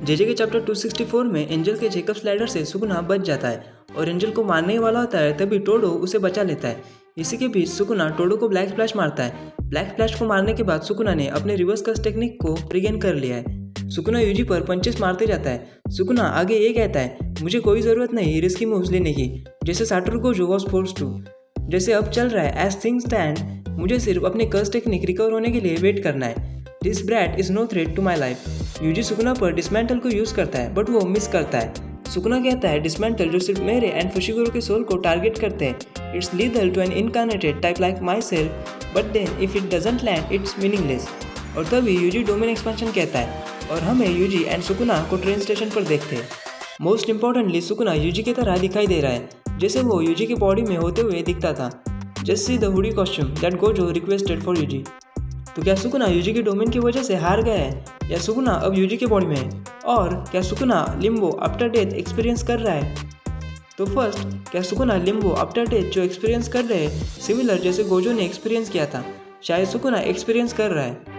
JJ के chapter 264 में angel के जेकब स्लाइडर से सुकुना बच जाता है और एंजल को मारने ही वाला होता है, तभी टोडो उसे बचा लेता है। इसी के बीच सुकुना टोडो को ब्लैक स्प्लैश मारता है। ब्लैक स्प्लैश को मारने के बाद सुकुना ने अपने रिवर्स कर्स टेक्निक को रिगेन कर लिया है। सुकुना यूजी पर पंचेस मारते जाता है। सुकुना आगे ये कहता है, मुझे कोई ज़रूरत नहीं रिस्की मूव्स लेने की, जैसे साटोरू गोजो वॉज फोर्स्ड टू। जैसे अब चल रहा है, एज थिंग्स स्टैंड, मुझे सिर्फ अपने कर्स टेक्निक रिकवर होने के लिए वेट करना है। This brat is no threat to my life. Yuji Sukuna पर डिसमेंटल को यूज करता है, बट वो मिस करता है। सुकुना कहता है, डिसमेंटल जो सिर्फ मेरे एंड फुशिगुरो के सोल को टारगेट करते हैं, it's lethal to an incarnated type like myself, but then if it doesn't land it's meaningless. और तभी यूजी डोमेन एक्सपेंशन कहता है और हमें यूजी एंड सुकुना को ट्रेन स्टेशन पर देखते हैं। मोस्ट इंपॉर्टेंटली सुकुना यूजी की तरह दिखाई दे रहा है, जैसे वो यूजी की बॉडी में होते हुए दिखता था। Just see the hoodie costume that Gojo requested for Yuji. तो क्या सुकुना यूजी के डोमेन की वजह से हार गया है, या सुकुना अब यूजी की बॉडी में है? और क्या Sukuna limbo after death experience कर रहा है? तो फर्स्ट, क्या सुकुना लिम्बो आफ्टर डेथ जो एक्सपीरियंस कर रहे हैं सिमिलर जैसे गोजो ने एक्सपीरियंस किया था? शायद सुकुना एक्सपीरियंस कर रहा है।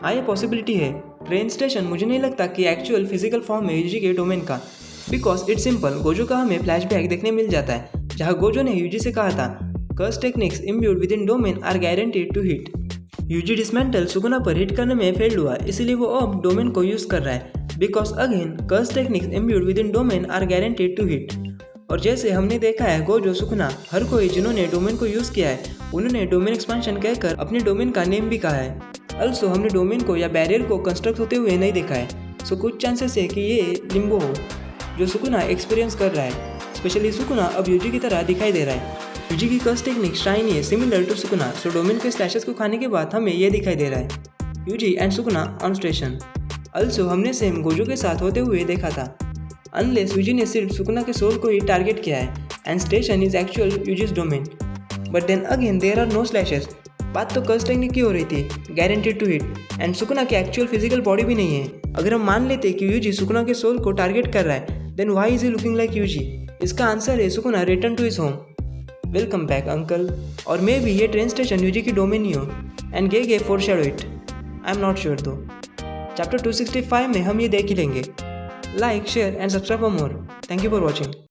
हाँ, ये पॉसिबिलिटी है। ट्रेन स्टेशन मुझे नहीं लगता कि एक्चुअल फिजिकल फॉर्म है यूजी के डोमेन का, बिकॉज इट्स सिंपल। गोजो का हमें फ्लैशबैक देखने मिल जाता है, जहाँ गोजो ने यूजी से कहा था, curse techniques imbued with in domain are guaranteed to hit. Yuji dismantle Sukuna पर हिट करने में फेल्ड हुआ, इसीलिए वो अब डोमेन को यूज कर रहा है, because again curse techniques imbued with in domain are guaranteed to hit. और जैसे हमने देखा है, गोजो सुकुना हर कोई जिन्होंने डोमेन को यूज किया है उन्होंने डोमेन एक्सपेंशन कहकर अपने डोमेन का नेम भी कहा है। अल्सो हमने डोमेन को या बैरियर को कंस्ट्रक्ट होते हुए नहीं देखा है, सो कुछ चांसेस है कि ये लिम्बो हो जो सुकुना एक्सपीरियंस कर रहा है। स्पेशली सुकुना अब यूजी की तरह दिखाई दे रहा है। यूजी की कर्स टेक्निक शाइनी है, similar to Sukuna, so domain के स्लैशेस को खाने के बाद हमें ये दिखाई दे रहा है, Yuji and Sukuna on station. Also हमने सेम गोजो के साथ होते हुए देखा था, अनलेस यूजी ने सिर्फ सुकुना के सोल को ही टारगेट किया है and station is actual Yuji's domain. But then again there are no slashes. बात तो कर्स टेक्निक की हो रही थी, guaranteed to hit, and Sukuna की एक्चुअल फिजिकल बॉडी भी नहीं है। अगर हम मान लेते कि यूजी सुकुना के सोल को टारगेट कर रहा है, then why is he looking like Yuji? इसका आंसर है Sukuna return to his home. Welcome back uncle. और मे भी ये ट्रेन स्टेशन यूजी की डोमेन ही हो, and Gege foreshadow it. I am not sure though. Chapter 265 में हम ये देख ही लेंगे। Like, share and subscribe for more. Thank you for watching.